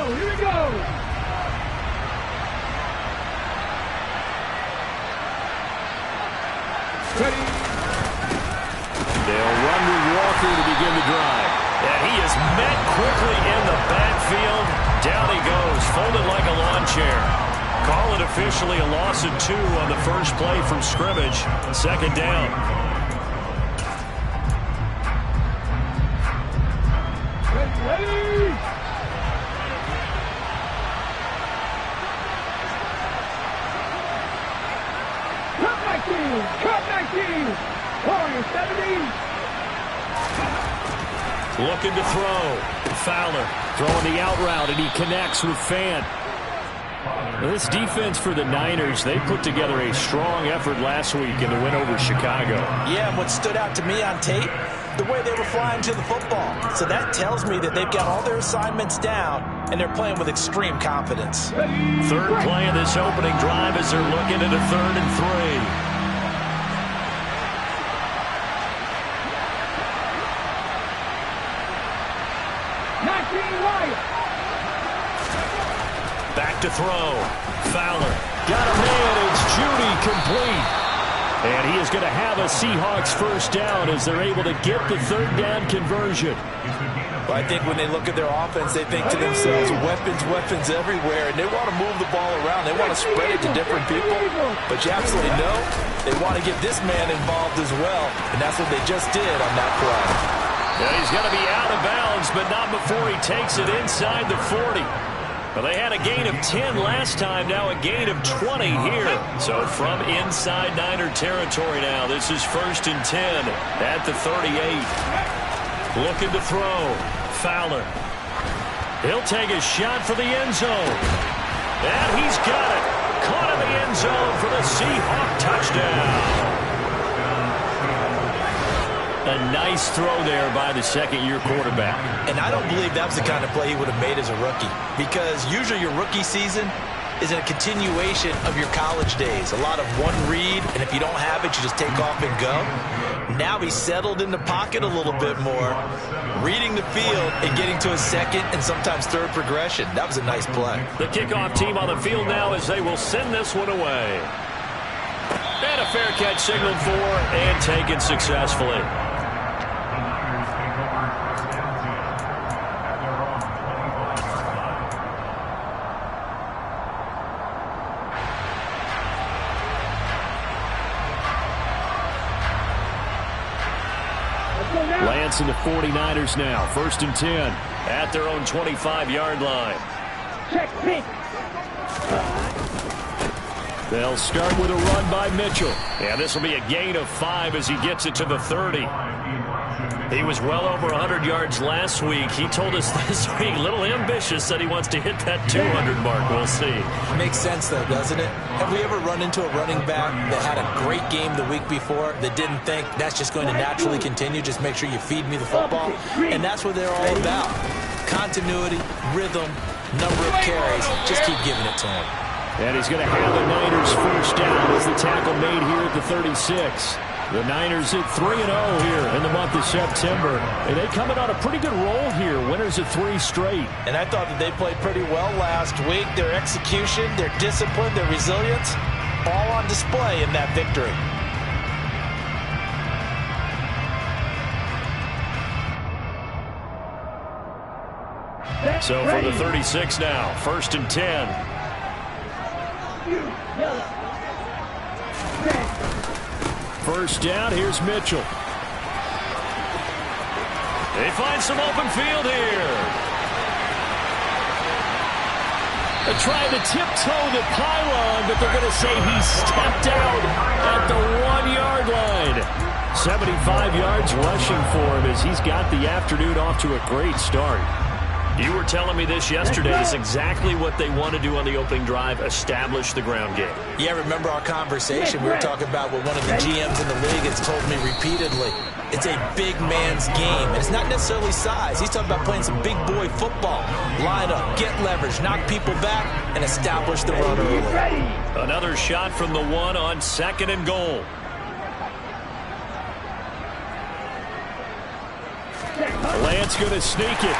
Here we go. Ready. They'll run with Walker to begin the drive. And he is met quickly in the backfield. Down he goes, folded like a lawn chair. Call it officially a loss of 2 on the first play from scrimmage. Second down. Ready. Cut 19. Warriors 70. Looking to throw. Fowler throwing the out route, and he connects with Fan. This defense for the Niners, they put together a strong effort last week in the win over Chicago. Yeah, and what stood out to me on tape, the way they were flying to the football. So that tells me that they've got all their assignments down, and they're playing with extreme confidence. Third play of this opening drive as they're looking at a 3rd and 3. Back to throw. Fowler got a man. It's Judy complete. And he is going to have a Seahawks first down as they're able to get the 3rd down conversion. Well, I think when they look at their offense, they think to themselves, weapons everywhere, and they want to move the ball around. They want to spread it to different people. But you absolutely know they want to get this man involved as well, and that's what they just did on that play. And he's going to be out of bounds, but not before he takes it inside the 40. Well, they had a gain of 10 last time, now a gain of 20 here. So from inside Niner territory now, this is 1st and 10 at the 38. Looking to throw. Fowler. He'll take a shot for the end zone. And he's got it. Caught in the end zone for the Seahawk touchdown. A nice throw there by the second-year quarterback. And I don't believe that was the kind of play he would have made as a rookie. Because usually your rookie season is a continuation of your college days. A lot of one read, and if you don't have it, you just take off and go. Now he's settled in the pocket a little bit more, reading the field and getting to a second and sometimes third progression. That was a nice play. The kickoff team on the field now as they will send this one away. And a fair catch signaled for and taken successfully. Lance and the 49ers now. 1st and 10 at their own 25-yard line. Check pick. They'll start with a run by Mitchell. And this will be a gain of 5 as he gets it to the 30. He was well over 100 yards last week. He told us this week, a little ambitious, said he wants to hit that 200 mark. We'll see. Makes sense, though, doesn't it? Have we ever run into a running back that had a great game the week before that didn't think that's just going to naturally continue? Just make sure you feed me the football. And that's what they're all about. Continuity, rhythm, number of carries. Just keep giving it to him. And he's going to have the Niners first down as the tackle made here at the 36. The Niners at 3-0 here in the month of September. And they coming on a pretty good roll here. Winners of 3 straight. And I thought that they played pretty well last week. Their execution, their discipline, their resilience, all on display in that victory. So for the 36 now, 1st and 10. First down, here's Mitchell. They find some open field here. They're trying to tiptoe the pylon, but they're going to say he stepped out at the 1-yard line. 75 yards rushing for him as he's got the afternoon off to a great start. You were telling me this yesterday. This is exactly what they want to do on the opening drive, establish the ground game. Yeah, remember our conversation. We were talking about what one of the GMs in the league has told me repeatedly. It's a big man's game, and it's not necessarily size. He's talking about playing some big boy football. Line up, get leverage, knock people back, and establish the run early. Another shot from the 1 on 2nd and goal. Lance going to sneak it.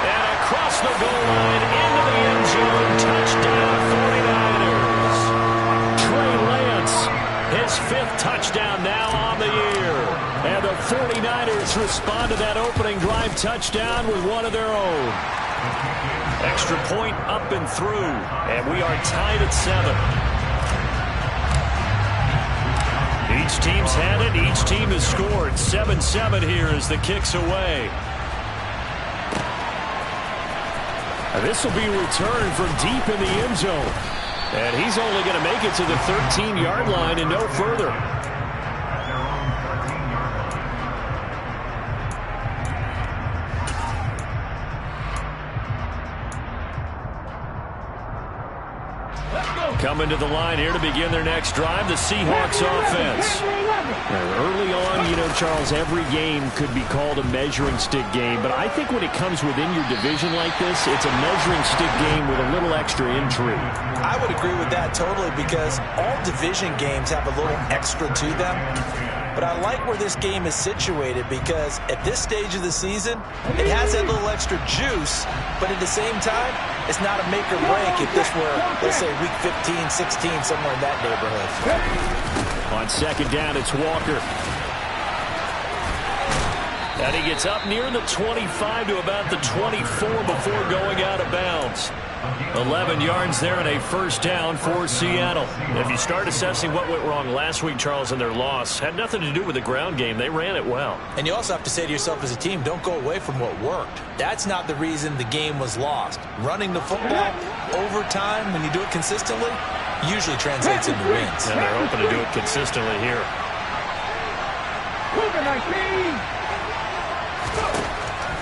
And across the goal line into the end zone. Touchdown, 49ers. Trey Lance, his 5th touchdown now on the year. And the 49ers respond to that opening drive touchdown with one of their own. Extra point up and through. And we are tied at 7. Each team's had it. Each team has scored. 7-7 here as the kick's away. And this will be returned from deep in the end zone. And he's only going to make it to the 13-yard line and no further. Coming to the line here to begin their next drive, the Seahawks offense. Early on, you know, Charles, every game could be called a measuring stick game, but I think when it comes within your division like this, it's a measuring stick game with a little extra intrigue. I would agree with that totally because all division games have a little extra to them. But I like where this game is situated because at this stage of the season, it has that little extra juice, but at the same time, it's not a make or break if this were, let's say, week 15, 16, somewhere in that neighborhood. On second down, it's Walker. And he gets up near the 25 to about the 24 before going out of bounds. 11 yards there and a first down for Seattle. If you start assessing what went wrong last week, Charles, in their loss, had nothing to do with the ground game. They ran it well. And you also have to say to yourself as a team, don't go away from what worked. That's not the reason the game was lost. Running the football over time, when you do it consistently, usually translates into wins. And they're hoping to do it consistently here.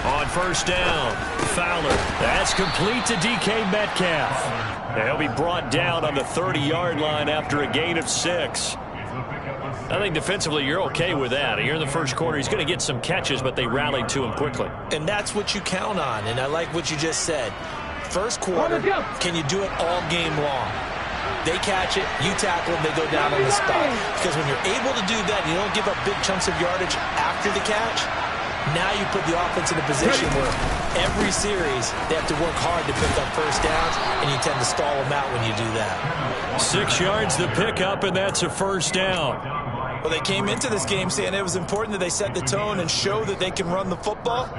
On first down, Fowler. That's complete to DK Metcalf. He'll be brought down on the 30-yard line after a gain of 6. I think defensively you're okay with that. Here in the first quarter, he's going to get some catches, but they rallied to him quickly. And that's what you count on, and I like what you just said. First quarter, can you do it all game long? They catch it, you tackle them, they go down on the spot. Because when you're able to do that and you don't give up big chunks of yardage after the catch, now you put the offense in a position where every series they have to work hard to pick up first downs, and you tend to stall them out when you do that. 6 yards the pickup, and that's a first down. Well, they came into this game saying it was important that they set the tone and show that they can run the football.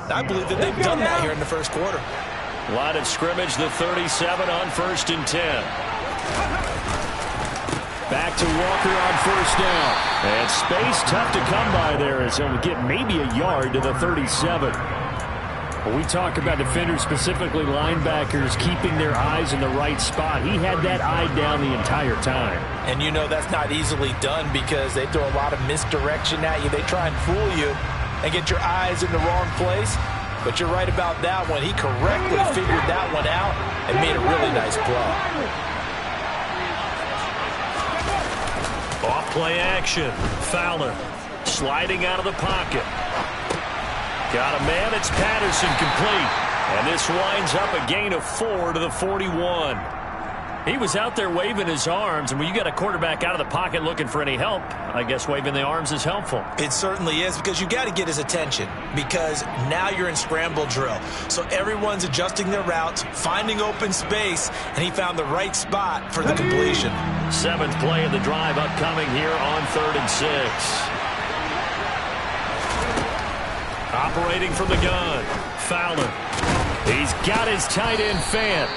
I believe that they've done that here in the first quarter. Line of scrimmage, the 37 on 1st and 10. Back to Walker on first down. And space tough to come by there as he'll get maybe a yard to the 37. When we talk about defenders, specifically linebackers, keeping their eyes in the right spot, he had that eye down the entire time. And you know that's not easily done because they throw a lot of misdirection at you. They try and fool you and get your eyes in the wrong place. But you're right about that one. He correctly figured that one out and made a really nice play. Off play action. Fowler sliding out of the pocket. Got a man. It's Patterson complete. And this winds up a gain of 4 to the 41. He was out there waving his arms, and when you got a quarterback out of the pocket looking for any help, I guess waving the arms is helpful. It certainly is because you got to get his attention because now you're in scramble drill. So everyone's adjusting their routes, finding open space, and he found the right spot for the completion. 7th play of the drive upcoming here on 3rd and 6. Operating from the gun, Fowler. He's got his tight end Fant.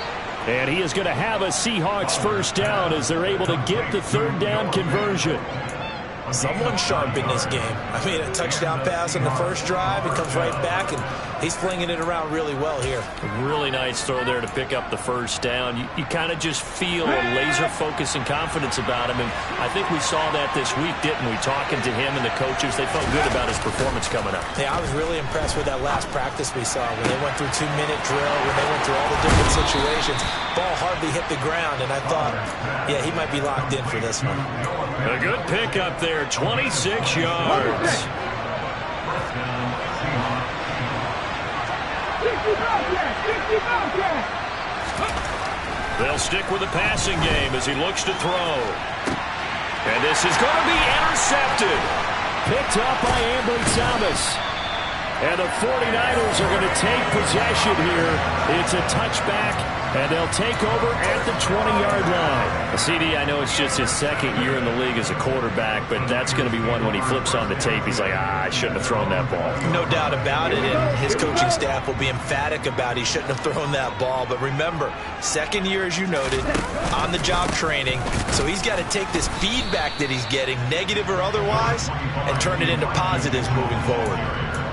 And he is going to have a Seahawks first down as they're able to get the 3rd down conversion. Someone's sharp in this game. I mean, a touchdown pass on the first drive. It comes right back, and he's flinging it around really well here. Really nice throw there to pick up the first down. You kind of just feel a laser focus and confidence about him, and I think we saw that this week, didn't we? Talking to him and the coaches, they felt good about his performance coming up. Yeah, I was really impressed with that last practice we saw when they went through 2-minute drill, when they went through all the different situations. Ball hardly hit the ground, and I thought, yeah, he might be locked in for this one. A good pickup there, 26 yards. They'll stick with the passing game as he looks to throw. And this is going to be intercepted. Picked up by Ambry Thomas. And the 49ers are going to take possession here. It's a touchback, and they'll take over at the 20-yard line. CD, I know it's just his second year in the league as a quarterback, but that's going to be one when he flips on the tape. He's like, I shouldn't have thrown that ball. No doubt about it, and his coaching staff will be emphatic about he shouldn't have thrown that ball. But remember, second year, as you noted, on-the-job training, so he's got to take this feedback that he's getting, negative or otherwise, and turn it into positives moving forward.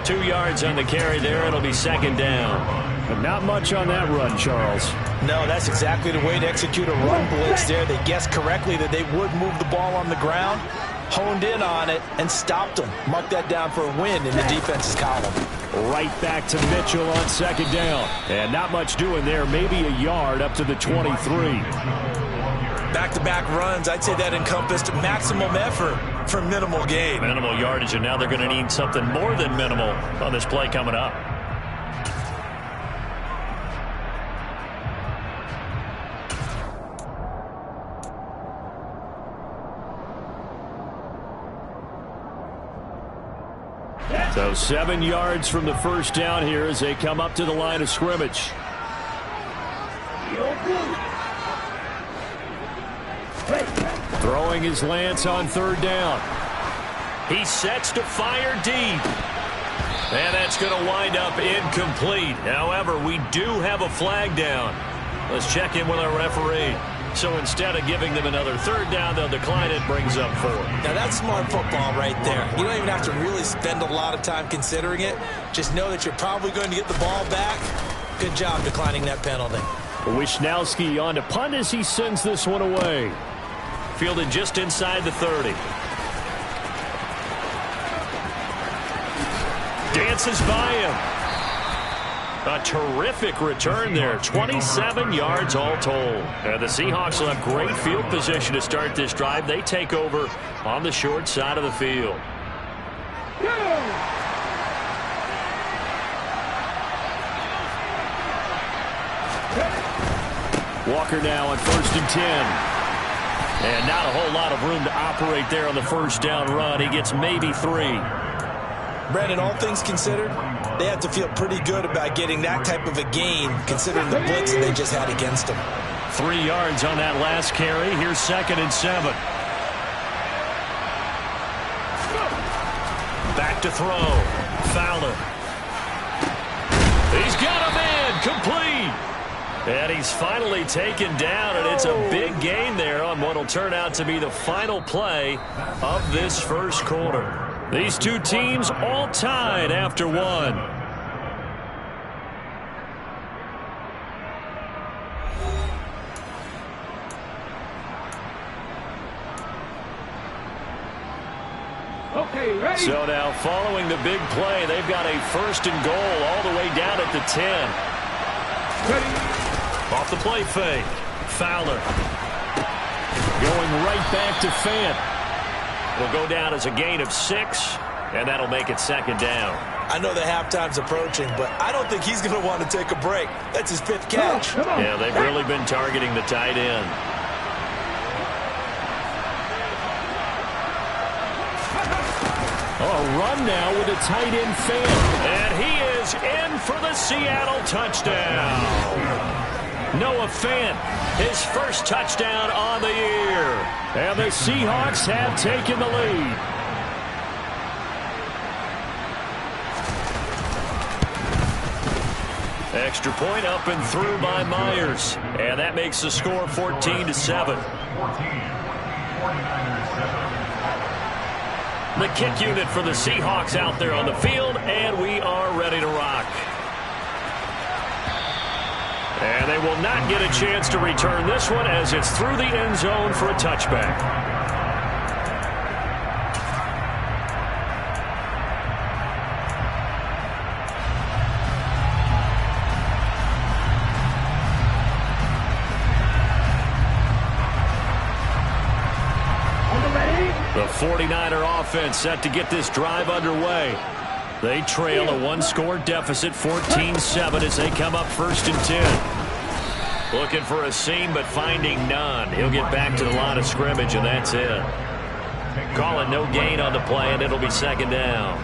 2 yards on the carry there. It'll be second down. But not much on that run, Charles. No, that's exactly the way to execute a run blitz there. They guessed correctly that they would move the ball on the ground, honed in on it, and stopped them. Mark that down for a win in the defense's column. Right back to Mitchell on second down. And not much doing there. Maybe a yard up to the 23. Back-to-back runs, I'd say that encompassed maximum effort for minimal gain. Minimal yardage, and now they're going to need something more than minimal on this play coming up. So 7 yards from the first down here as they come up to the line of scrimmage. Throwing his lance on third down. He sets to fire deep. And that's going to wind up incomplete. However, we do have a flag down. Let's check in with our referee. So instead of giving them another third down, they'll decline it, brings up 4. Now that's smart football right there. You don't even have to really spend a lot of time considering it. Just know that you're probably going to get the ball back. Good job declining that penalty. Wisnowski on to punt as he sends this one away. Fielded just inside the 30. Dances by him. A terrific return there. 27 yards all told. And the Seahawks will have great field position to start this drive. They take over on the short side of the field. Walker now on 1st and 10. And not a whole lot of room to operate there on the first down run. He gets maybe 3. Brandon, all things considered, they have to feel pretty good about getting that type of a gain, considering the blitz that they just had against them. 3 yards on that last carry. Here's 2nd and 7. Back to throw. Fowler. He's got him in. Complete. And he's finally taken down, and it's a big gain there on what will turn out to be the final play of this first quarter. These two teams all tied after 1. Okay, ready? So now following the big play, they've got a 1st and goal all the way down at the 10. Ready? Off the play fake. Fowler. Going right back to Fant. Will go down as a gain of 6, and that'll make it 2nd down. I know the halftime's approaching, but I don't think he's going to want to take a break. That's his 5th catch. Yeah, they've really been targeting the tight end. Oh, a run now with a tight end Fant. And he is in for the Seattle touchdown. Noah Fant, his first touchdown on the year. And the Seahawks have taken the lead. Extra point up and through by Myers. And that makes the score 14-7. The kick unit for the Seahawks out there on the field, and we are ready to rock. And they will not get a chance to return this one as it's through the end zone for a touchback. The 49er offense set to get this drive underway. They trail a 1-score deficit, 14-7, as they come up 1st and 10. Looking for a seam, but finding none. He'll get back to the line of scrimmage, and that's it. Call it no gain on the play, and it'll be 2nd down.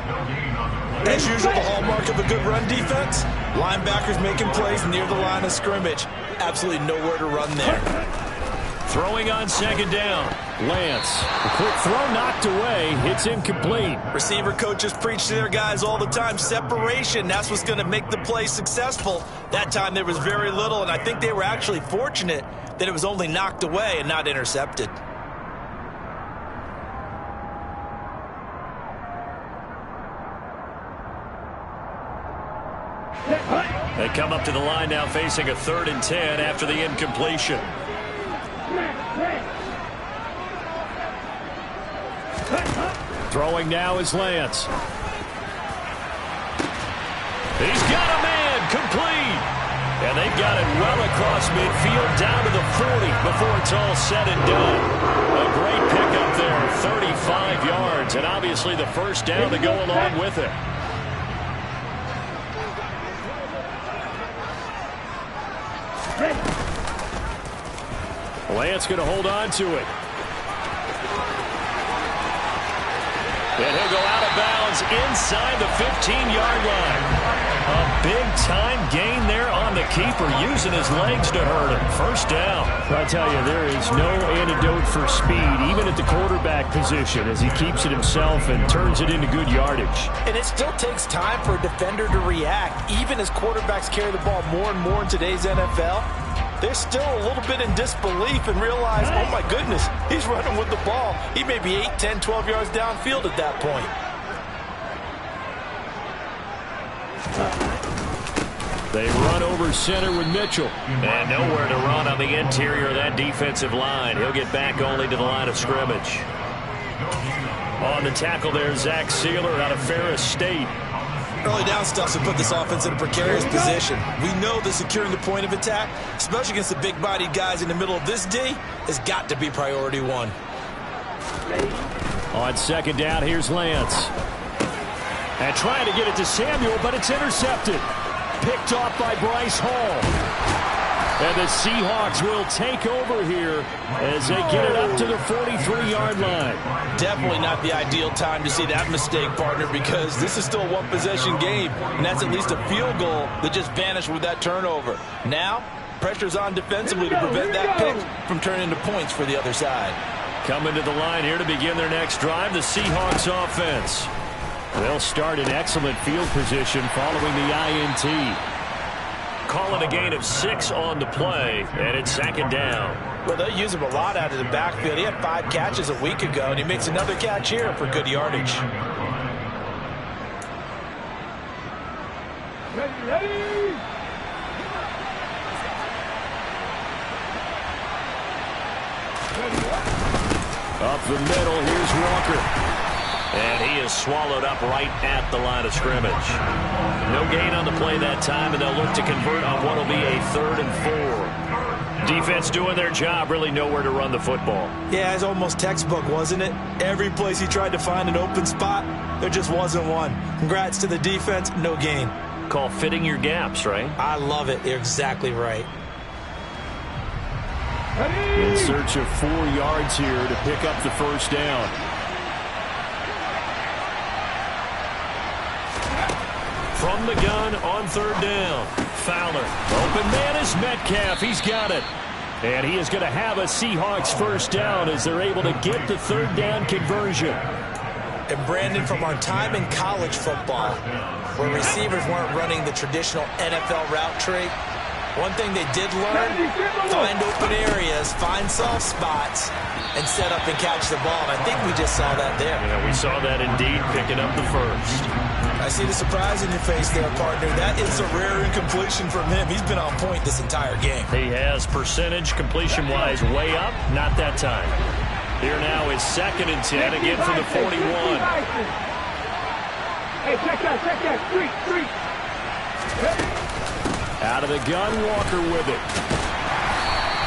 As usual, the hallmark of a good run defense, linebackers making plays near the line of scrimmage. Absolutely nowhere to run there. Throwing on second down. Lance. A quick throw knocked away. It's incomplete. Receiver coaches preach to their guys all the time. Separation, that's what's going to make the play successful. That time there was very little, and I think they were actually fortunate that it was only knocked away and not intercepted. They come up to the line now facing a 3rd and 10 after the incompletion. Throwing now is Lance. He's got a man, complete. And they've got it well across midfield down to the 40 before it's all said and done. A great pickup there, 35 yards, and obviously the first down to go along with it. Lance going to hold on to it. And he'll go out of bounds inside the 15-yard line. A big-time gain there on the keeper, using his legs to hurt him. First down. I tell you, there is no antidote for speed, even at the quarterback position, as he keeps it himself and turns it into good yardage. And it still takes time for a defender to react. Even as quarterbacks carry the ball more and more in today's NFL, they're still a little bit in disbelief and realize, oh my goodness, he's running with the ball. He may be 8, 10, 12 yards downfield at that point. They run over center with Mitchell. And nowhere to run on the interior of that defensive line. He'll get back only to the line of scrimmage. On the tackle there, Zach Sealer out of Ferris State. Early down stuffs will put this offense in a precarious position. We know that securing the point of attack, especially against the big-bodied guys in the middle of this D, has got to be priority one. On second down, here's Lance. And trying to get it to Samuel, but it's intercepted. Picked off by Bryce Hall. And the Seahawks will take over here as they get it up to the 43-yard line. Definitely not the ideal time to see that mistake, partner, because this is still a one-possession game, and that's at least a field goal that just vanished with that turnover. Now, pressure's on defensively to prevent that pick from turning into points for the other side. Coming to the line here to begin their next drive, the Seahawks offense. They'll start in excellent field position following the INT. Calling a gain of 6 on the play, and it's second down. Well, they'll use him a lot out of the backfield. He had 5 catches a week ago, and he makes another catch here for good yardage. Ready. Up the middle, here's Walker. And he is swallowed up right at the line of scrimmage. No gain on the play that time, and they'll look to convert on what will be a 3rd and 4. Defense doing their job, really nowhere to run the football. Yeah, it's almost textbook, wasn't it? Every place he tried to find an open spot, there just wasn't one. Congrats to the defense, no gain. Call fitting your gaps, right? I love it. You're exactly right. In search of 4 yards here to pick up the first down. From the gun on 3rd down. Fowler. Open man is Metcalf. He's got it. And he is going to have a Seahawks first down as they're able to get the 3rd down conversion. And Brandon, from our time in college football, where receivers weren't running the traditional NFL route tree, one thing they did learn, find open areas, find soft spots, and set up and catch the ball. And I think we just saw that there. Yeah, we saw that indeed, picking up the first. I see the surprise in your face there, partner. That is a rare incompletion from him. He's been on point this entire game. He has percentage completion-wise way up. Not that time. Here now is 2nd and 10, again from the 41. Hey, check that. Street. Out of the gun, Walker with it.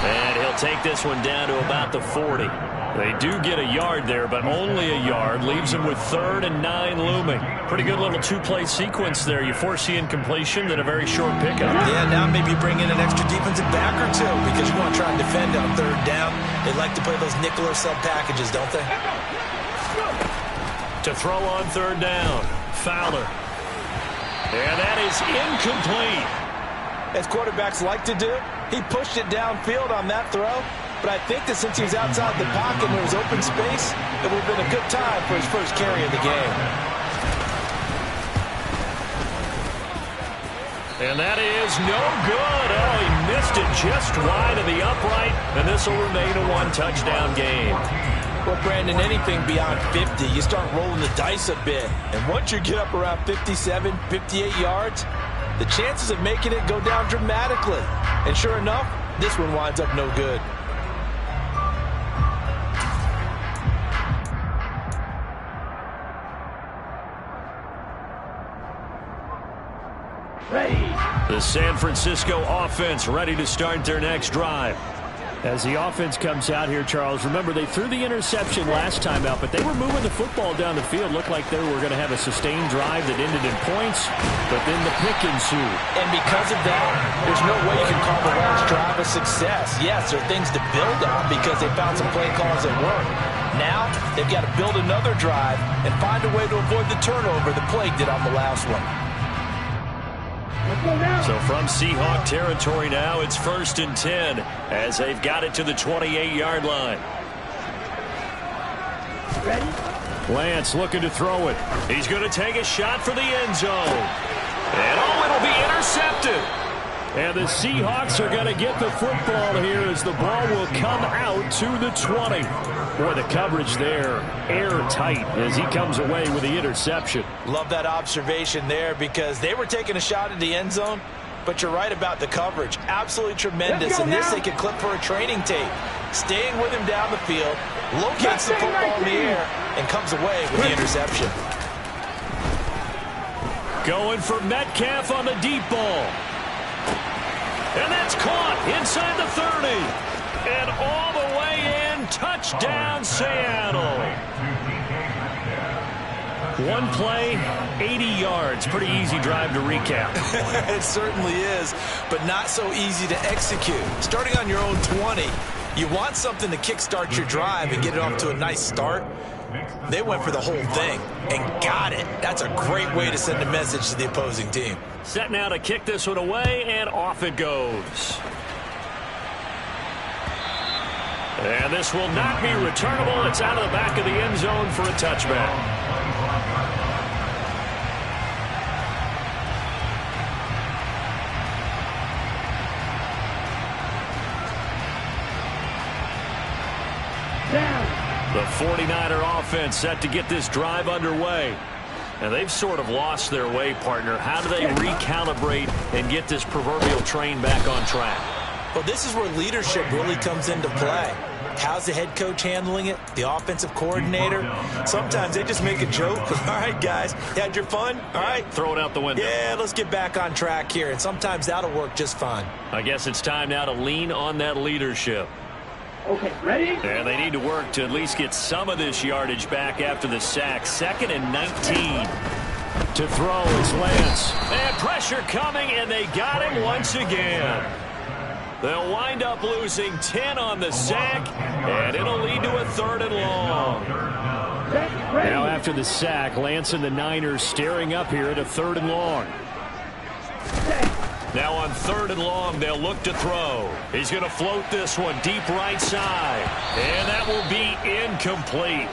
And he'll take this one down to about the 40. They do get a yard there, but only a yard. Leaves them with 3rd and 9 looming. Pretty good little 2-play sequence there. You foresee incompletion, then a very short pickup. Yeah, now maybe bring in an extra defensive back or two because you want to try and defend on 3rd down. They like to play those nickel or sub packages, don't they? To throw on 3rd down, Fowler. And that is incomplete. As quarterbacks like to do, he pushed it downfield on that throw. But I think that since he was outside the pocket and there was open space, it would have been a good time for his first carry of the game. And that is no good. Oh, he missed it just wide of the upright, and this will remain a one-touchdown game. Well, Brandon, anything beyond 50, you start rolling the dice a bit. And once you get up around 57, 58 yards, the chances of making it go down dramatically. And sure enough, this one winds up no good. The San Francisco offense ready to start their next drive. As the offense comes out here, Charles, remember they threw the interception last time out, but they were moving the football down the field. Looked like they were going to have a sustained drive that ended in points, but then the pick ensued. And because of that, there's no way you can call the last drive a success. Yes, there are things to build on because they found some play calls that work. Now, they've got to build another drive and find a way to avoid the turnover the Plague did on the last one. So from Seahawk territory now, it's 1st and 10 as they've got it to the 28-yard line. Ready? Lance looking to throw it. He's going to take a shot for the end zone. And oh, it'll be intercepted. And the Seahawks are going to get the football here as the ball will come out to the 20. Boy, the coverage there, airtight as he comes away with the interception. Love that observation there because they were taking a shot at the end zone, but you're right about the coverage. Absolutely tremendous, and this they could clip for a training tape. Staying with him down the field, locates the football in the air, and comes away with the interception. Going for Metcalf on the deep ball. And that's caught inside the 30. And all the way in, touchdown Seattle. One play, 80 yards. Pretty easy drive to recap. It certainly is, but not so easy to execute. Starting on your own 20, you want something to kickstart your drive and get it off to a nice start. They went for the whole thing and got it. That's a great way to send a message to the opposing team. Set now to kick this one away, and off it goes. And this will not be returnable. It's out of the back of the end zone for a touchback. The 49er offense set to get this drive underway. And they've sort of lost their way, partner. How do they recalibrate and get this proverbial train back on track? Well, this is where leadership really comes into play. How's the head coach handling it? The offensive coordinator? Sometimes they just make a joke. All right, guys, you had your fun? All right. Throw it out the window. Yeah, let's get back on track here. And sometimes that'll work just fine. I guess it's time now to lean on that leadership. Okay, ready? And they need to work to at least get some of this yardage back after the sack. 2nd and 19. To throw is Lance. And pressure coming, and they got him once again. They'll wind up losing 10 on the sack, and it'll lead to a 3rd and long. Now after the sack, Lance and the Niners staring up here at a 3rd and long. Now on 3rd and long, they'll look to throw. He's going to float this one deep right side. And that will be incomplete.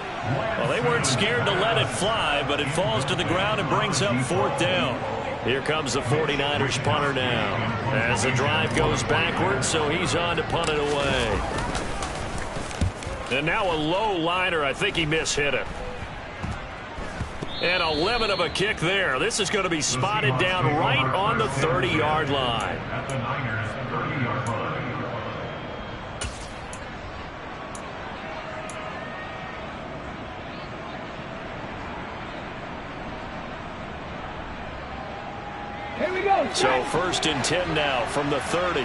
Well, they weren't scared to let it fly, but it falls to the ground and brings up 4th down. Here comes the 49ers punter now. As the drive goes backwards, so he's on to punt it away. And now a low liner. I think he mishit it. And a lemon of a kick there. This is going to be spotted down right on the 30-yard line. Here we go. So 1st and 10 now from the 30.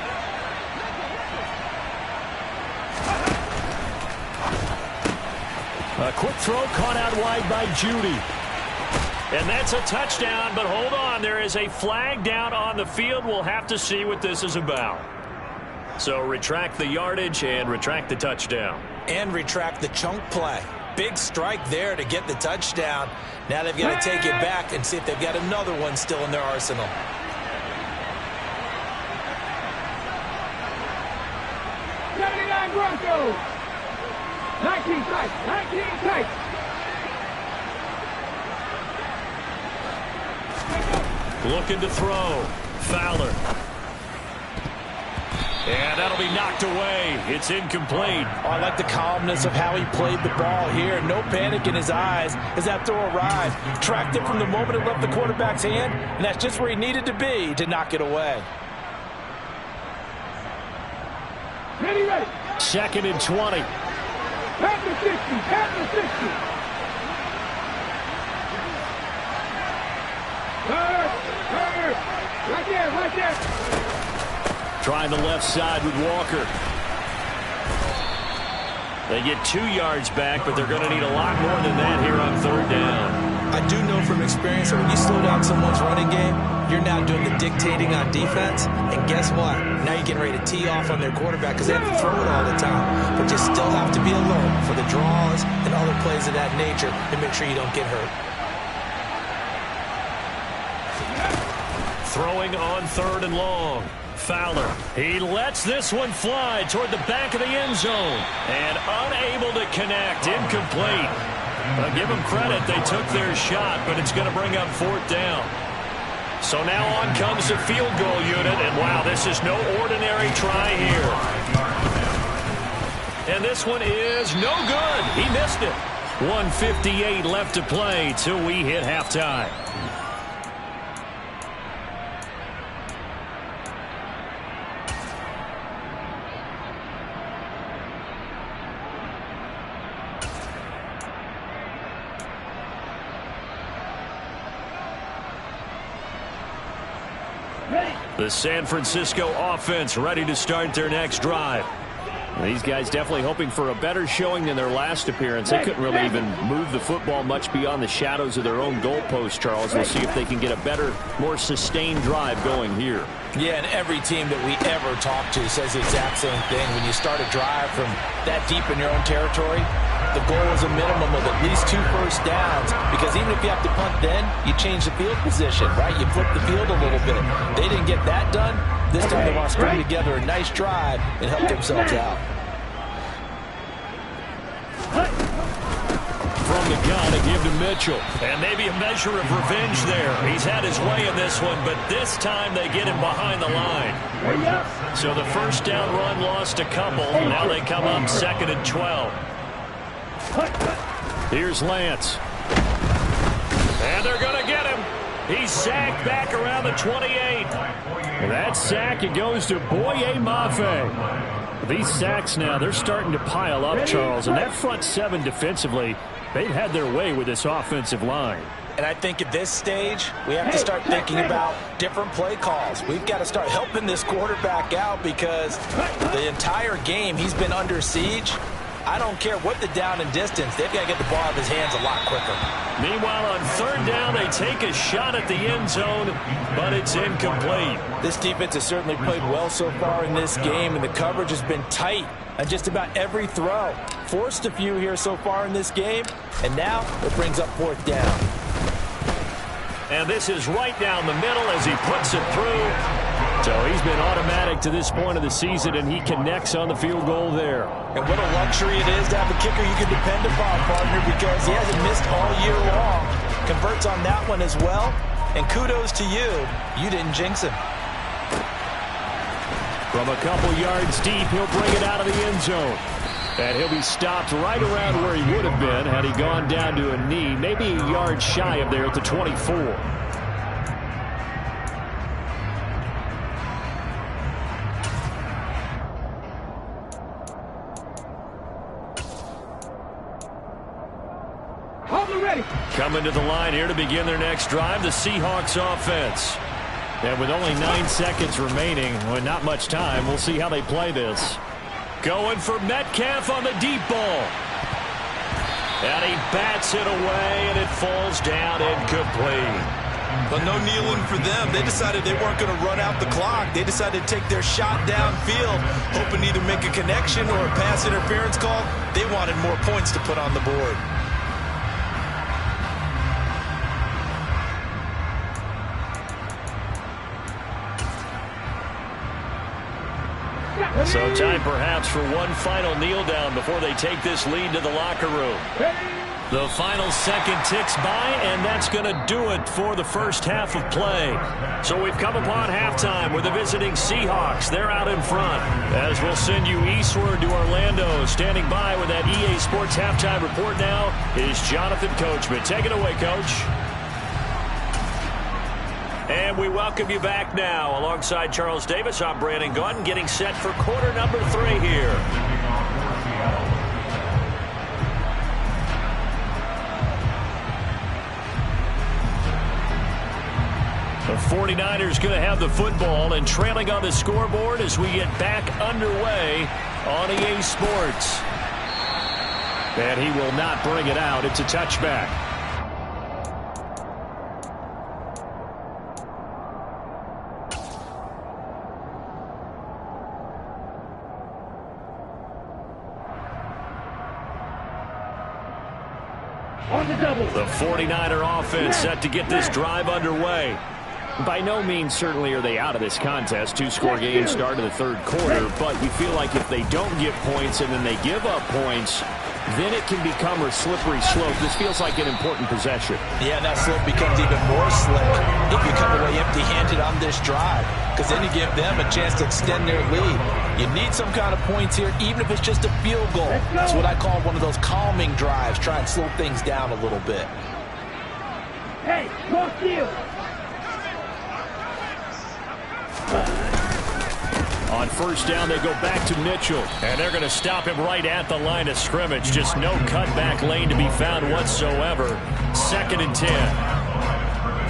A quick throw caught out wide by Judy. And that's a touchdown, but hold on. There is a flag down on the field. We'll have to see what this is about. So retract the yardage and retract the touchdown. And retract the chunk play. Big strike there to get the touchdown. Now they've got to take it back and see if they've got another one still in their arsenal. Broncos. 19 tight. 19 tight. Looking to throw. Fowler. And that'll be knocked away. It's incomplete. Oh, I like the calmness of how he played the ball here. No panic in his eyes as that throw arrived. Tracked it from the moment it left the quarterback's hand, and that's just where he needed to be to knock it away. Ready, ready. 2nd and 20. Pat the 60. Pat the 60. Right there, right there. Trying the left side with Walker. They get 2 yards back, but they're going to need a lot more than that here on 3rd down. I do know from experience that when you slow down someone's running game, you're now doing the dictating on defense. And guess what? Now you're getting ready to tee off on their quarterback because they have to throw it all the time. But you still have to be alert for the draws and other plays of that nature to make sure you don't get hurt. Throwing on 3rd and long. Fowler. He lets this one fly toward the back of the end zone. And unable to connect. Incomplete. But give them credit. They took their shot, but it's going to bring up 4th down. So now on comes the field goal unit. And wow, this is no ordinary try here. And this one is no good. He missed it. 1:58 left to play till we hit halftime. The San Francisco offense ready to start their next drive. These guys definitely hoping for a better showing than their last appearance. They couldn't really even move the football much beyond the shadows of their own goalpost, Charles. We'll see if they can get a better, more sustained drive going here. Yeah, and every team that we ever talk to says the exact same thing. When you start a drive from that deep in your own territory, the goal is a minimum of at least 2 first downs, because even if you have to punt then, you change the field position, right? You flip the field a little bit. They didn't get that done. This time they want to string together a nice drive and help themselves out. From the gun, a give to Mitchell. And maybe a measure of revenge there. He's had his way in this one, but this time they get him behind the line. So the first down run lost a couple. Now they come up 2nd and 12. Here's Lance. And they're going to get him. He's sacked back around the 28. And that sack, it goes to Boye Mafe. These sacks now, they're starting to pile up, Charles. And that front 7 defensively, they've had their way with this offensive line. And I think at this stage, we have to start thinking about different play calls. We've got to start helping this quarterback out because the entire game he's been under siege. I don't care what the down and distance. They've got to get the ball out of his hands a lot quicker. Meanwhile, on 3rd down, they take a shot at the end zone, but it's incomplete. This defense has certainly played well so far in this game, and the coverage has been tight on just about every throw. Forced a few here so far in this game, and now it brings up 4th down. And this is right down the middle as he puts it through. So he's been automatic to this point of the season, and he connects on the field goal there. And what a luxury it is to have a kicker you can depend upon, partner, because he hasn't missed all year long. Converts on that one as well. And kudos to you. You didn't jinx him. From a couple yards deep, he'll bring it out of the end zone. And he'll be stopped right around where he would have been had he gone down to a knee, maybe a yard shy of there at the 24. Coming to the line here to begin their next drive, the Seahawks offense. And with only 9 seconds remaining, well, not much time, we'll see how they play this. Going for Metcalf on the deep ball. And he bats it away, and it falls down incomplete. But no kneeling for them. They decided they weren't going to run out the clock. They decided to take their shot downfield, hoping to either make a connection or a pass interference call. They wanted more points to put on the board. So time perhaps for one final kneel down before they take this lead to the locker room. The final second ticks by, and that's going to do it for the first half of play. So we've come upon halftime with the visiting Seahawks. They're out in front. As we'll send you eastward to Orlando. Standing by with that EA Sports halftime report now is Jonathan Coachman. Take it away, Coach. And we welcome you back now. Alongside Charles Davis, I'm Brandon Gaudin, getting set for quarter number 3 here. The 49ers going to have the football and trailing on the scoreboard as we get back underway on EA Sports. And he will not bring it out. It's a touchback. On the double. The 49er offense set to get this drive underway. By no means certainly are they out of this contest. 2-score game start of the third quarter, but you feel like if they don't get points and then they give up points, then it can become a slippery slope. This feels like an important possession. Yeah, that slope becomes even more slick if you come away empty-handed on this drive, because then you give them a chance to extend their lead. You need some kind of points here, even if it's just a field goal. That's what I call one of those calming drives. Try and slow things down a little bit. Hey, go field. On first down, they go back to Mitchell. And they're going to stop him right at the line of scrimmage. Just no cutback lane to be found whatsoever. 2nd and 10.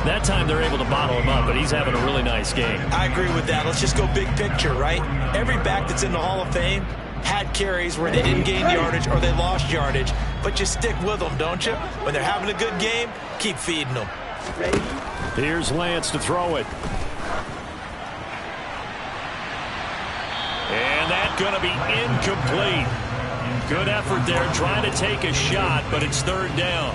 That time they're able to bottle him up, but he's having a really nice game. I agree with that. Let's just go big picture, right? Every back that's in the Hall of Fame had carries where they didn't gain yardage or they lost yardage. But you stick with them, don't you? When they're having a good game, keep feeding them. Here's Lance to throw it. And that's going to be incomplete. Good effort there trying to take a shot, but it's 3rd down.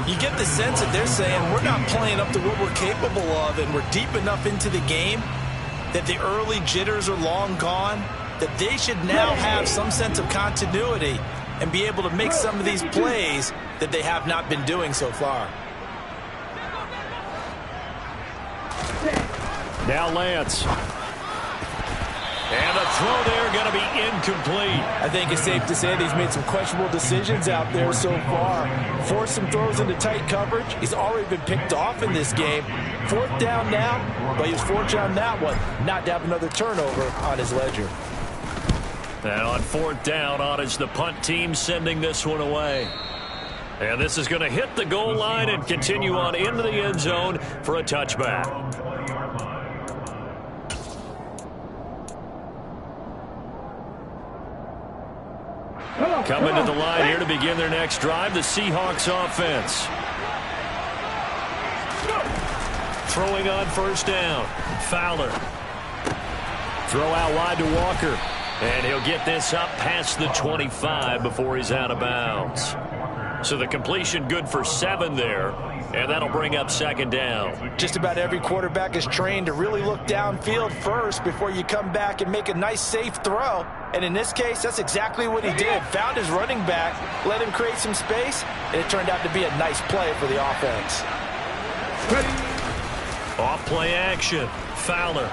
You get the sense that they're saying we're not playing up to what we're capable of, and we're deep enough into the game that the early jitters are long gone, that they should now have some sense of continuity and be able to make some of these plays that they have not been doing so far. Now Lance. And the throw there going to be incomplete. I think it's safe to say that he's made some questionable decisions out there so far. Forced some throws into tight coverage. He's already been picked off in this game. 4th down now, but he was fortunate on that one not to have another turnover on his ledger. And on 4th down, on is the punt team sending this one away. And this is going to hit the goal line and continue on into the end zone for a touchback. Coming to the line here to begin their next drive, the Seahawks offense. Throwing on first down. Fowler. Throw out wide to Walker. And he'll get this up past the 25 before he's out of bounds. So the completion good for 7 there. And that'll bring up 2nd down. Just about every quarterback is trained to really look downfield first before you come back and make a nice, safe throw. And in this case, that's exactly what he did. Found his running back, let him create some space, and it turned out to be a nice play for the offense. Off play action. Fowler.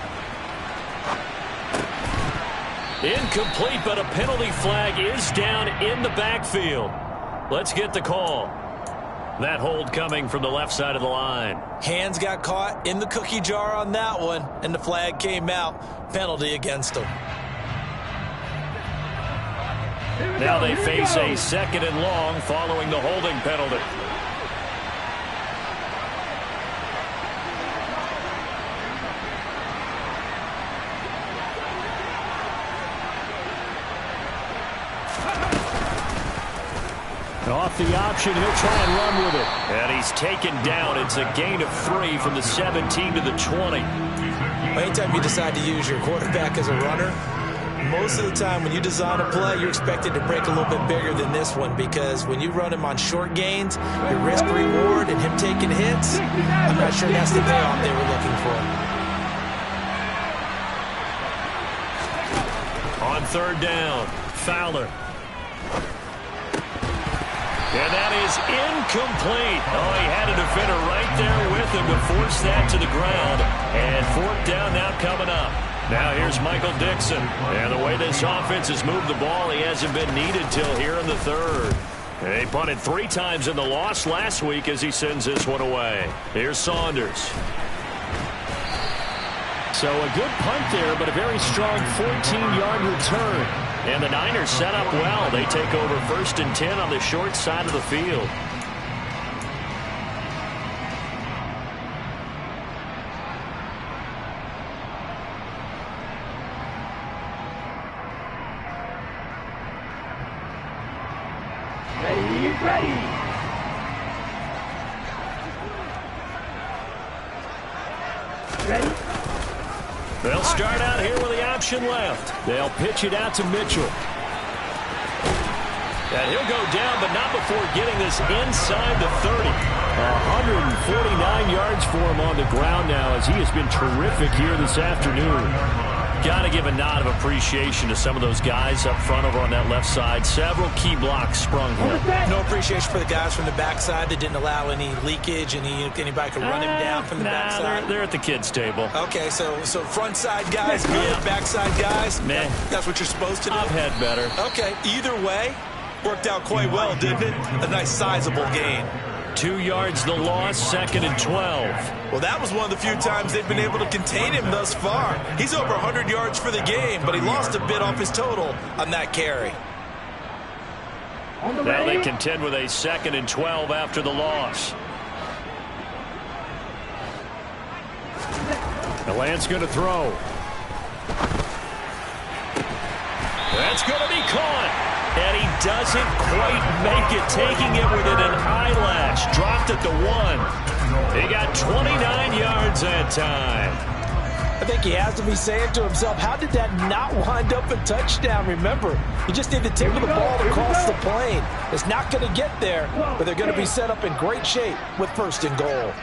Incomplete, but a penalty flag is down in the backfield. Let's get the call. That hold coming from the left side of the line. Hands got caught in the cookie jar on that one, and the flag came out. Penalty against him. Now they face a 2nd and long following the holding penalty. Off the option, he'll try and run with it. And he's taken down. It's a gain of 3 from the 17 to the 20. Anytime you decide to use your quarterback as a runner, most of the time when you design a play, you're expected to break a little bit bigger than this one, because when you run him on short gains, your risk-reward and him taking hits, I'm not sure that's the payoff they were looking for. On third down, Fowler. And that is incomplete. Oh, he had a defender right there with him to force that to the ground. And fourth down now coming up. Now here's Michael Dixon. And the way this offense has moved the ball, he hasn't been needed till here in the third. They punted 3 times in the loss last week as he sends this one away. Here's Saunders. So a good punt there, but a very strong 14-yard return. And the Niners set up well. They take over 1st and 10 on the short side of the field. Ready. They'll start out here with the option left. They'll pitch it out to Mitchell. And he'll go down, but not before getting this inside the 30. 149 yards for him on the ground now as he has been terrific here this afternoon. Got to give a nod of appreciation to some of those guys up front over on that left side. Several key blocks sprung here. No appreciation for the guys from the backside that didn't allow any leakage, anybody could run him down from the backside. They're at the kids' table. Okay, so front side guys good, backside guys, meh. That's what you're supposed to do? I've had better. Okay, either way, worked out quite well, didn't it? A nice sizable gain. 2 yards the loss, 2nd and 12. Well, that was one of the few times they've been able to contain him thus far. He's over 100 yards for the game, but he lost a bit off his total on that carry. Now they contend with a 2nd and 12 after the loss. The Lance going to throw. That's going to be caught. And he doesn't quite make it, taking it within an eyelash. Dropped at the 1. He got 29 yards that time. I think he has to be saying to himself, how did that not wind up a touchdown? Remember, you just need the tip of the ball to cross the plane. It's not going to get there, but they're going to be set up in great shape with 1st and goal.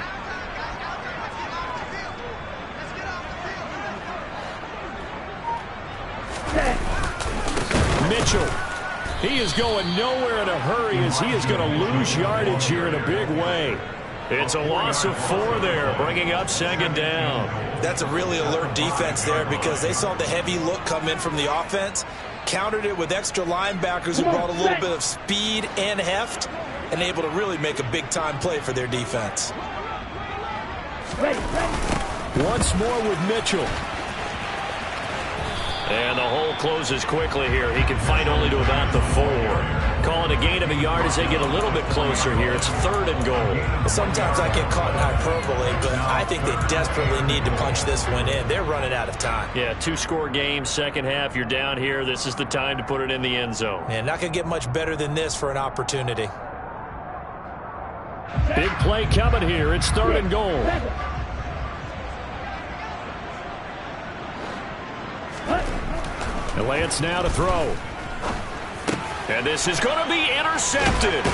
Mitchell. He is going nowhere in a hurry as he is going to lose yardage here in a big way. It's a loss of 4 there, bringing up 2nd down. That's a really alert defense there because they saw the heavy look come in from the offense, countered it with extra linebackers who brought a little bit of speed and heft, and able to really make a big-time play for their defense. Once more with Mitchell. And the hole closes quickly here. He can fight only to about the 4. Call it a gain of a yard as they get a little bit closer here. It's 3rd and goal. Sometimes I get caught in hyperbole, but I think they desperately need to punch this one in. They're running out of time. Yeah, 2-score game, second half. You're down here. This is the time to put it in the end zone. Man, not going to get much better than this for an opportunity. Big play coming here. It's 3rd and goal. The Lance now to throw. And this is going to be intercepted.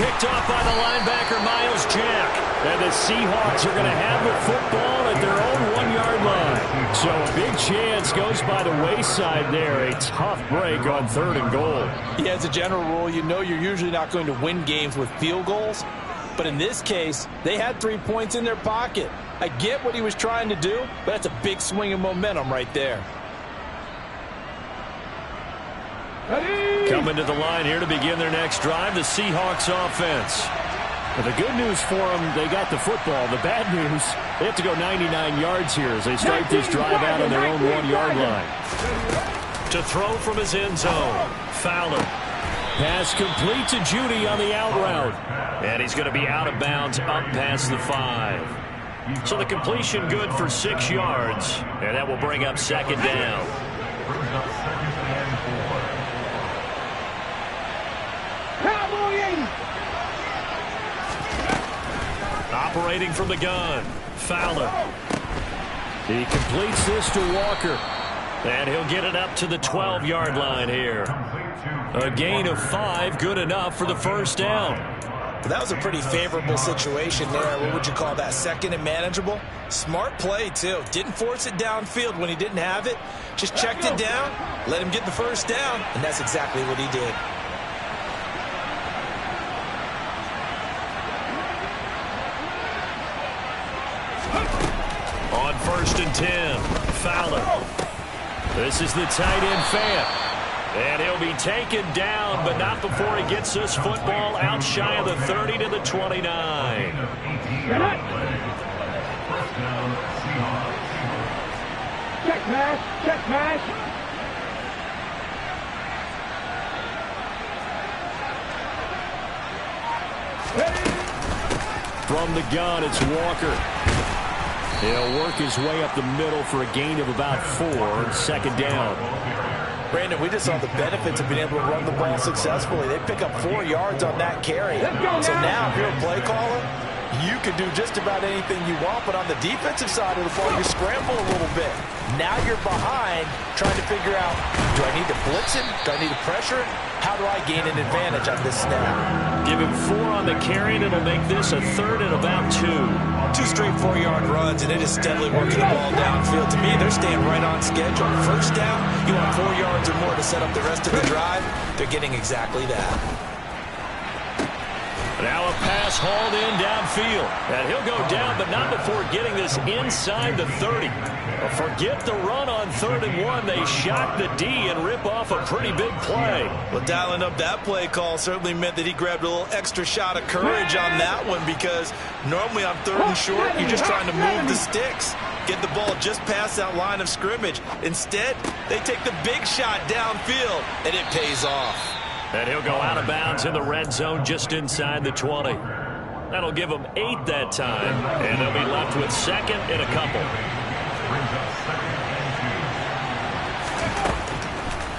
Picked off by the linebacker, Miles Jack. And the Seahawks are going to have the football at their own 1-yard line. So a big chance goes by the wayside there. A tough break on 3rd and goal. Yeah, as a general rule, you know you're usually not going to win games with field goals. But in this case, they had 3 points in their pocket. I get what he was trying to do, but that's a big swing of momentum right there. Coming to the line here to begin their next drive, the Seahawks offense. Well, the good news for them, they got the football. The bad news, they have to go 99 yards here as they start this drive out on their own 1-yard line. To throw from his end zone, Fowler. Pass complete to Judy on the out route. And he's going to be out of bounds up past the 5. So the completion good for 6 yards. And that will bring up 2nd down. Operating from the gun, Fowler. He completes this to Walker. And he'll get it up to the 12-yard line here. A gain of 5, good enough for the 1st down. That was a pretty favorable situation there. What would you call that? Second and manageable? Smart play, too. Didn't force it downfield when he didn't have it. Just checked it down, let him get the first down, and that's exactly what he did. On 1st and 10, Fowler. This is the tight end fan. And he'll be taken down, but not before he gets this football out shy of the 30 to the 29. Check pass, check pass. From the gun, it's Walker. He'll work his way up the middle for a gain of about 4, 2nd down. Brandon, we just saw the benefits of being able to run the ball successfully. They pick up 4 yards on that carry. So now, if you're a play caller, you can do just about anything you want. But on the defensive side of the ball, you scramble a little bit. Now you're behind, trying to figure out, do I need to blitz him? Do I need to pressure him? How do I gain an advantage on this snap? Give him 4 on the carry, and it'll make this a 3rd and about 2. 2 straight 4-yard runs, and they're just steadily working the ball downfield. To me, they're staying right on schedule. First down, you want 4 yards or more to set up the rest of the drive. They're getting exactly that. Now a pass hauled in downfield. And he'll go down, but not before getting this inside the 30. Forget the run on 3rd and 1. They shock the D and rip off a pretty big play. Well, dialing up that play call certainly meant that he grabbed a little extra shot of courage on that one, because normally on 3rd and short, you're just trying to move the sticks, get the ball just past that line of scrimmage. Instead, they take the big shot downfield, and it pays off. And he'll go out of bounds in the red zone just inside the 20. That'll give them 8 that time, and they'll be left with 2nd and a couple.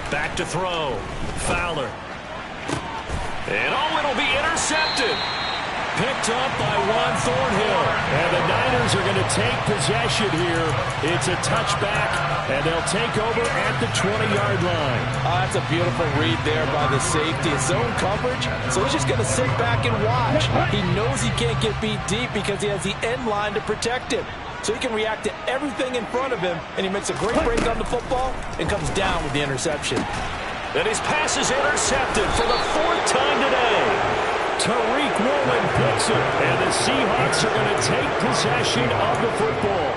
Back to throw. Fowler. And it'll be intercepted. Picked up by Juan Thornhill. And the Niners are going to take possession here. It's a touchback, and they'll take over at the 20-yard line. Oh, that's a beautiful read there by the safety. It's zone coverage, so he's just going to sit back and watch. He knows he can't get beat deep because he has the end line to protect him. So he can react to everything in front of him, and he makes a great break on the football and comes down with the interception. And his pass is intercepted for the 4th time today. Tariq Woolen picks it, and the Seahawks are going to take possession of the football.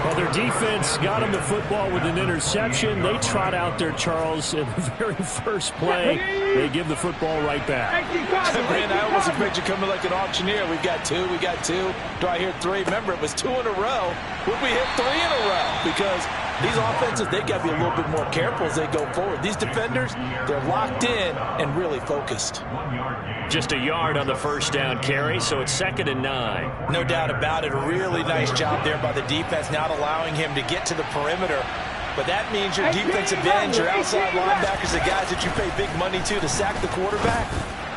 Well, their defense got him the football with an interception. They trot out there, Charles, in the very first play. They give the football right back. Man, I almost expect you coming like an auctioneer. We got 2, we got 2. Do I hear 3? Remember, it was 2 in a row. Would we hit 3 in a row? Because these offenses, they got to be a little bit more careful as they go forward. These defenders, they're locked in and really focused. Just a yard on the first down carry, so it's 2nd and 9. No doubt about it. A really nice job there by the defense, not allowing him to get to the perimeter. But that means your defensive ends, your outside linebackers, the guys that you pay big money to sack the quarterback,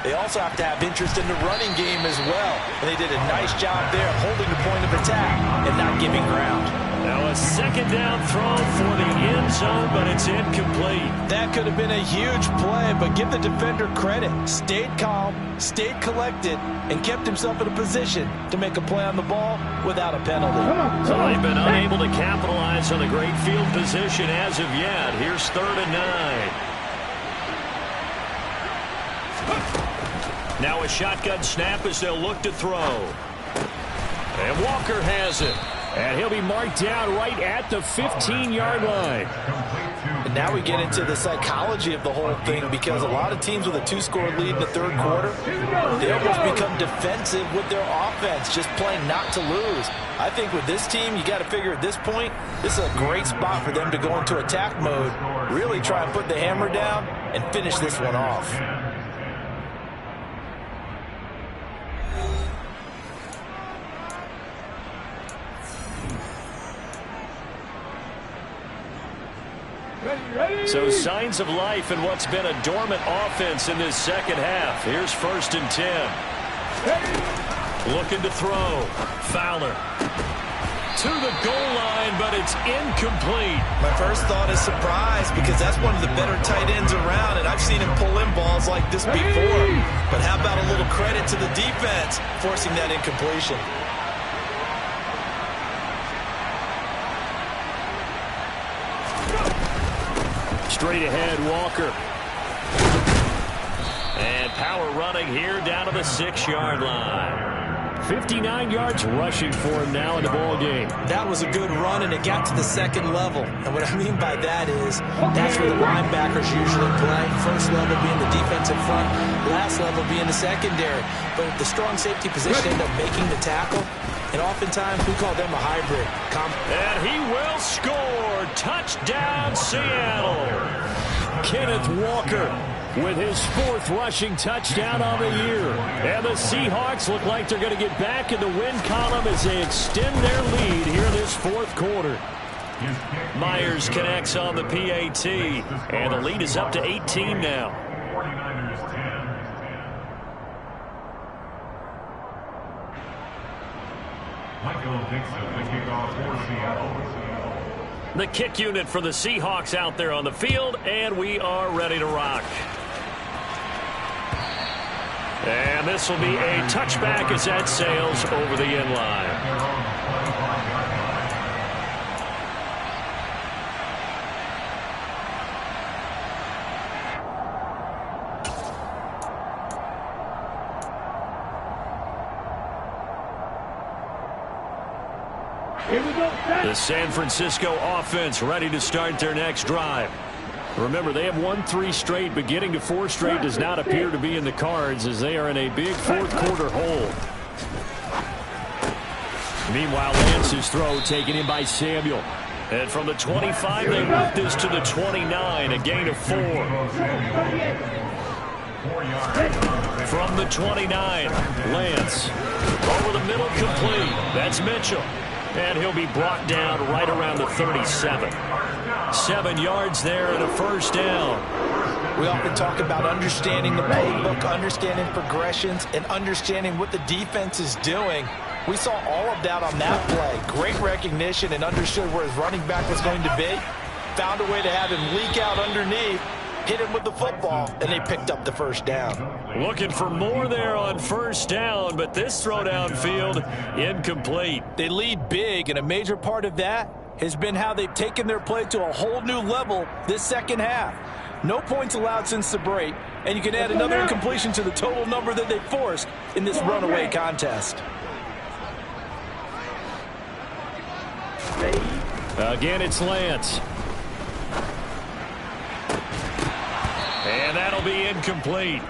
they also have to have interest in the running game as well. And they did a nice job there holding the point of attack and not giving ground. Now a 2nd down throw for the end zone, but it's incomplete. That could have been a huge play, but give the defender credit. Stayed calm, stayed collected, and kept himself in a position to make a play on the ball without a penalty. So they've been unable to capitalize on the great field position as of yet. Here's 3rd and 9. Now a shotgun snap as they'll look to throw. And Walker has it. And he'll be marked down right at the 15-yard line. And now we get into the psychology of the whole thing, because a lot of teams with a 2-score lead in the 3rd quarter, they almost become defensive with their offense, just playing not to lose. I think with this team, you got to figure at this point, this is a great spot for them to go into attack mode, really try and put the hammer down and finish this one off. So signs of life in what's been a dormant offense in this 2nd half. Here's 1st and 10. Looking to throw. Fowler. to the goal line, but it's incomplete. My first thought is surprise because that's one of the better tight ends around, and I've seen him pull in balls like this before. But how about a little credit to the defense forcing that incompletion? Straight ahead, Walker. And power running here down to the 6-yard line. 59 yards rushing for him now in the ball game. That was a good run, and it got to the second level. And what I mean by that is that's where the linebackers usually play. First level being the defensive front, last level being the secondary. But the strong safety position ended up making the tackle. And oftentimes we call them a hybrid. And he will score. Touchdown, Seattle. Kenneth Walker with his 4th rushing touchdown on the year. And the Seahawks look like they're going to get back in the win column as they extend their lead here in this 4th quarter. Myers connects on the PAT, and the lead is up to 18 now. The kick unit for the Seahawks out there on the field, and we are ready to rock. And this will be a touchback as that sails over the end line. The San Francisco offense ready to start their next drive. Remember, they have won 3 straight, but getting to 4 straight does not appear to be in the cards as they are in a big 4th quarter hole. Meanwhile, Lance's throw taken in by Samuel. And from the 25, they work this to the 29, a gain of 4. From the 29, Lance. Over the middle, complete. That's Mitchell. And he'll be brought down right around the 37. 7 yards there and a first down. We often talk about understanding the playbook, understanding progressions, and understanding what the defense is doing. We saw all of that on that play. Great recognition and understood where his running back was going to be. Found a way to have him leak out underneath, hit him with the football, and they picked up the first down. Looking for more there on first down, but this throw downfield incomplete. They lead big, and a major part of that has been how they've taken their play to a whole new level this second half. No points allowed since the break, and you can add another incompletion to the total number that they forced in this runaway contest. Again, it's Lance. And that'll be incomplete.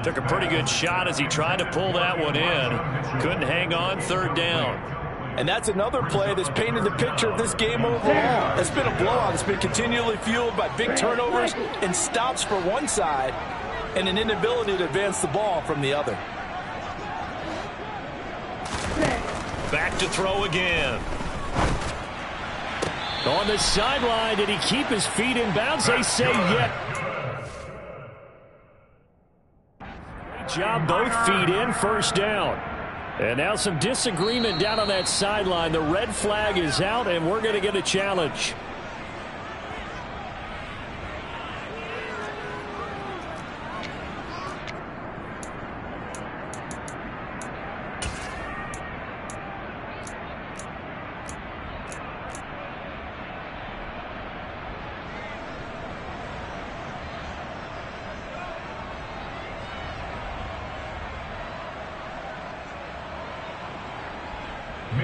Took a pretty good shot as he tried to pull that one in. Couldn't hang on, 3rd down. And that's another play that's painted the picture of this game overall. It's been a blowout. It's been continually fueled by big turnovers and stops for one side and an inability to advance the ball from the other. Back to throw again. On the sideline, did he keep his feet in bounds? They say yet. Great job, both feet in, first down. And now some disagreement down on that sideline. The red flag is out, and we're going to get a challenge.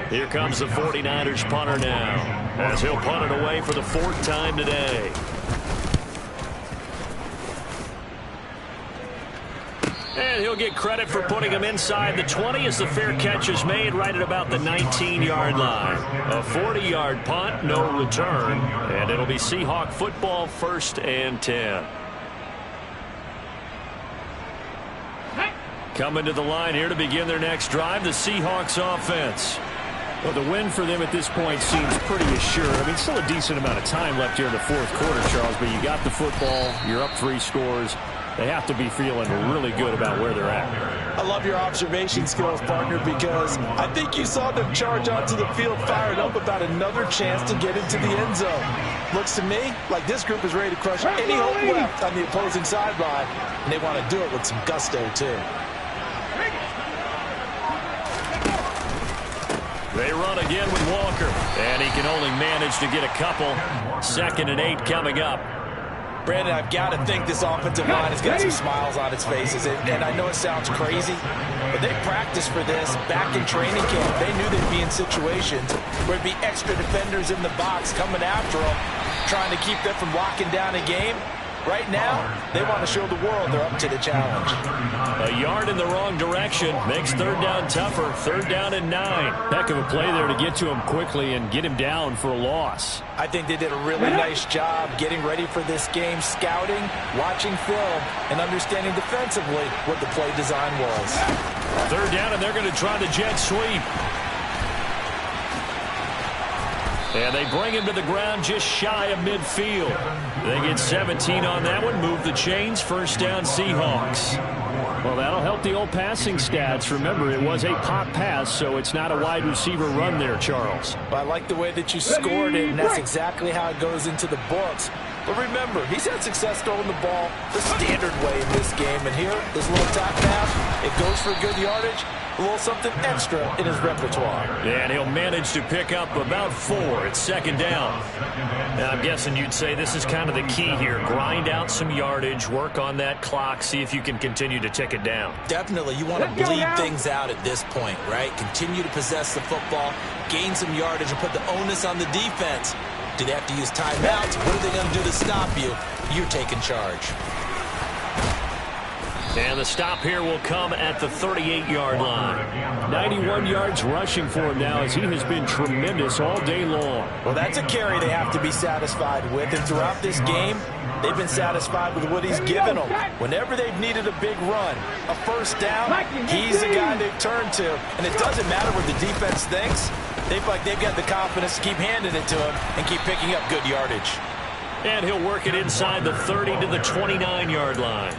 Here comes the 49ers punter now, as he'll punt it away for the 4th time today. And he'll get credit for putting him inside the 20 as the fair catch is made right at about the 19-yard line. A 40-yard punt, no return, and it'll be Seahawk football, 1st and 10. Coming to the line here to begin their next drive, the Seahawks offense. Well, the win for them at this point seems pretty assured. I mean, still a decent amount of time left here in the 4th quarter, Charles, but you got the football, you're up 3 scores. They have to be feeling really good about where they're at. I love your observation skills, partner, because I think you saw them charge onto the field fired up about another chance to get into the end zone. Looks to me like this group is ready to crush any hope left on the opposing sideline, and they want to do it with some gusto, too. They run again with Walker, and he can only manage to get a couple. 2nd and 8 coming up. Brandon, I've got to think this offensive line has got some smiles on its faces. And I know it sounds crazy, but they practiced for this back in training camp. They knew they'd be in situations where it'd be extra defenders in the box coming after them, trying to keep them from locking down a game. Right now, they want to show the world they're up to the challenge. A yard in the wrong direction makes 3rd down tougher. 3rd down and 9. Heck of a play there to get to him quickly and get him down for a loss. I think they did a really nice job getting ready for this game, scouting, watching film, and understanding defensively what the play design was. 3rd down, and they're going to try the jet sweep. And they bring him to the ground just shy of midfield. They get 17 on that one, move the chains, 1st down Seahawks. Well, that'll help the old passing stats. Remember, it was a pop pass, so it's not a wide receiver run there, Charles. But I like the way that you scored it, and that's exactly how it goes into the books. But remember, he's had success throwing the ball the standard way in this game. And here, this little tap pass, it goes for good yardage, a little something extra in his repertoire. And he'll manage to pick up about 4 at 2nd down. Now, I'm guessing you'd say this is kind of the key here. Grind out some yardage, work on that clock, see if you can continue to tick it down. Definitely. You want to bleed things out at this point, right? Continue to possess the football, gain some yardage, and put the onus on the defense. Do they have to use timeouts? What are they going to do to stop you? You're taking charge. And the stop here will come at the 38-yard line. 91 yards rushing for him now as he has been tremendous all day long. Well, that's a carry they have to be satisfied with. And throughout this game, they've been satisfied with what he's given them. Whenever they've needed a big run, a 1st down, he's the guy they've turned to. And it doesn't matter what the defense thinks. They've got the confidence to keep handing it to him and keep picking up good yardage. And he'll work it inside the 30 to the 29-yard line.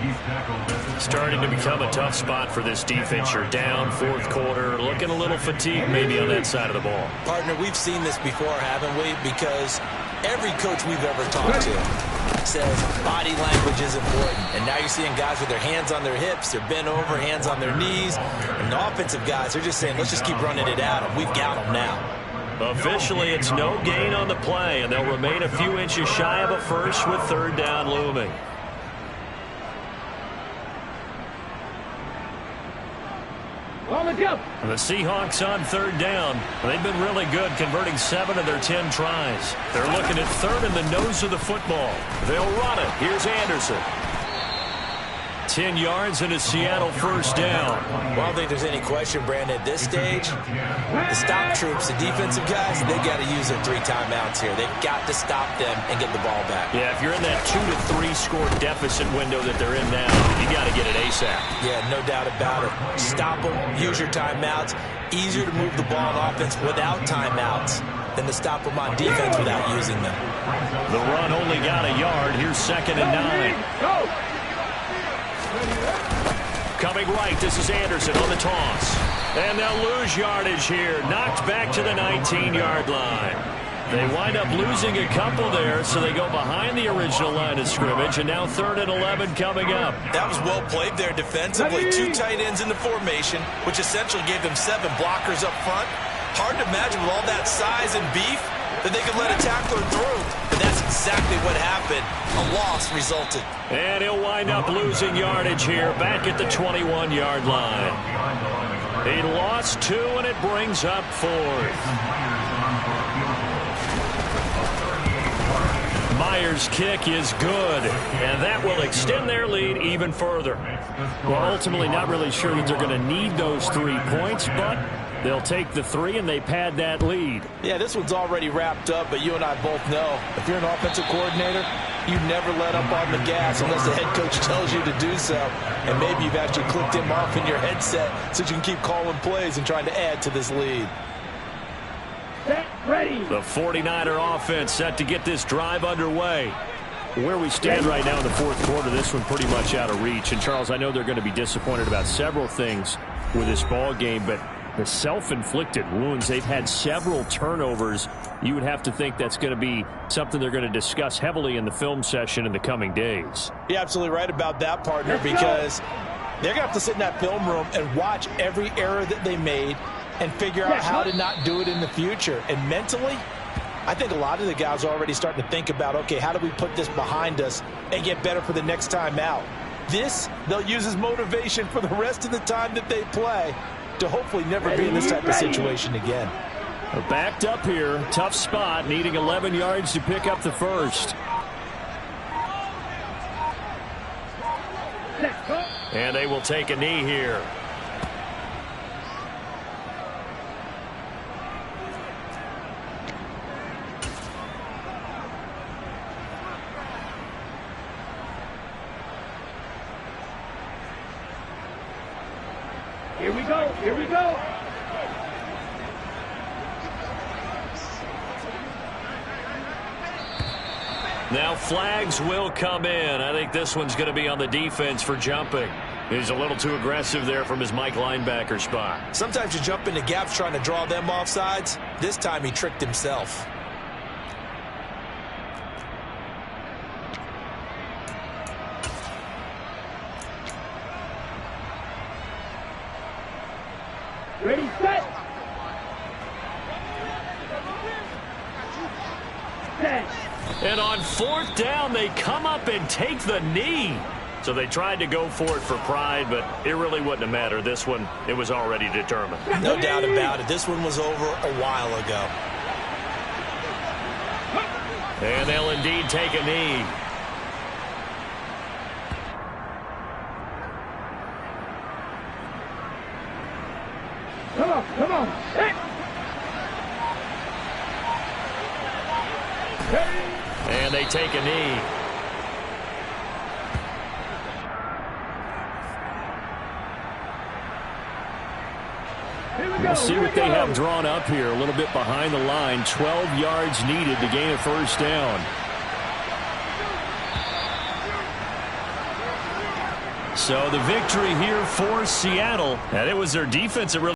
Starting to become a tough spot for this defense. You're down 4th quarter, looking a little fatigued maybe on that side of the ball. Partner, we've seen this before, haven't we? Because every coach we've ever talked to says body language is important. And now you're seeing guys with their hands on their hips, they're bent over, hands on their knees. And the offensive guys, they're just saying, let's just keep running it at them. We've got them now. Officially, it's no gain on the play, and they'll remain a few inches shy of a first with 3rd down looming. The Seahawks on 3rd down. They've been really good, converting 7 of their 10 tries. They're looking at 3rd in the nose of the football. They'll run it. Here's Anderson. 10 yards and a Seattle 1st down. Well, I don't think there's any question, Brandon, at this stage, the stop troops, the defensive guys, they got to use their 3 timeouts here. They've got to stop them and get the ball back. Yeah, if you're in that 2 to 3 score deficit window that they're in now, you got to get it ASAP. Yeah, no doubt about it. Stop them, use your timeouts. Easier to move the ball on offense without timeouts than to stop them on defense without using them. The run only got a yard. Here's 2nd and 9. Go! Coming right, this is Anderson on the toss. And they'll lose yardage here. Knocked back to the 19-yard line. They wind up losing a couple there, so they go behind the original line of scrimmage, and now 3rd and 11 coming up. That was well played there defensively. 2 tight ends in the formation, which essentially gave them 7 blockers up front. Hard to imagine with all that size and beef that they could let a tackler through. But that's exactly what happened. A loss resulted. And he'll wind up losing yardage here back at the 21-yard line. He lost 2, and it brings up 4th. Myers' kick is good, and that will extend their lead even further. Well, ultimately not really sure that they're going to need those 3 points, but they'll take the 3 and they pad that lead. Yeah, this one's already wrapped up, but you and I both know if you're an offensive coordinator, you never let up on the gas unless the head coach tells you to do so. And maybe you've actually clicked him off in your headset so you can keep calling plays and trying to add to this lead. Set, ready. The 49er offense set to get this drive underway. Where we stand right now in the fourth quarter, this one pretty much out of reach. And, Charles, I know they're going to be disappointed about several things with this ball game, but the self-inflicted wounds, they've had several turnovers. You would have to think that's going to be something they're going to discuss heavily in the film session in the coming days. You're absolutely right about that, partner, because they're going to have to sit in that film room and watch every error that they made and figure out how to not do it in the future. And mentally, I think a lot of the guys are already starting to think about, okay, how do we put this behind us and get better for the next time out? This, they'll use as motivation for the rest of the time that they play to hopefully never be in this type of situation again. Backed up here, tough spot, needing 11 yards to pick up the first. And they will take a knee here. Here we go. Here we go. Now flags will come in. I think this one's going to be on the defense for jumping. He's a little too aggressive there from his Mike linebacker spot. Sometimes you jump into gaps trying to draw them off sides. This time he tricked himself. Ready, set. Set. And on fourth down, they come up and take the knee. So they tried to go for it for pride, but it really wouldn't have mattered. This one, it was already determined. No doubt about it. This one was over a while ago. And they'll indeed take a knee. Come on, come on. Hey. And they take a knee. We'll see what they have drawn up here. A little bit behind the line. 12 yards needed to gain a first down. So the victory here for Seattle. And it was their defense that really